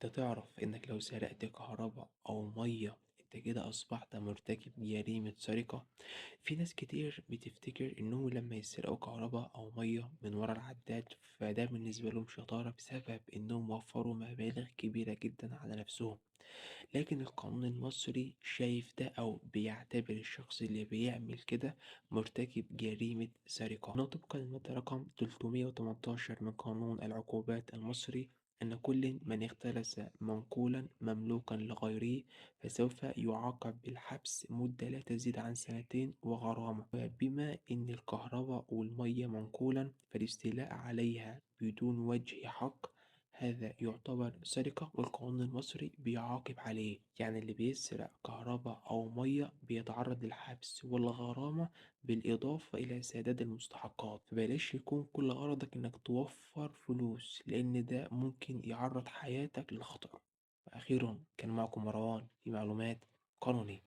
أنت تعرف إنك لو سرقت كهربا أو مية أنت كده أصبحت مرتكب جريمة سرقة. في ناس كتير بتفتكر إنهم لما يسرقوا كهربا أو مية من ورا العداد فده بالنسبة لهم شطارة بسبب إنهم وفروا مبالغ كبيرة جدا على نفسهم. لكن القانون المصري شايف ده أو بيعتبر الشخص اللي بيعمل كده مرتكب جريمة سرقة. إنه طبقا للمادة رقم 318 من قانون العقوبات المصري أن كل من اختلس منقولا مملوكا لغيره فسوف يعاقب بالحبس مدة لا تزيد عن سنتين وغرامة. بما أن الكهرباء والمية منقولا فالاستيلاء عليها بدون وجه حق هذا يعتبر سرقة والقانون المصري بيعاقب عليه. يعني اللي بيسرق كهرباء أو مية بيتعرض للحبس والغرامة بالإضافة إلى سداد المستحقات. فبلاش يكون كل غرضك إنك توفر فلوس لأن ده ممكن يعرض حياتك للخطر. وأخيرا كان معكم مروان في معلومات قانونية.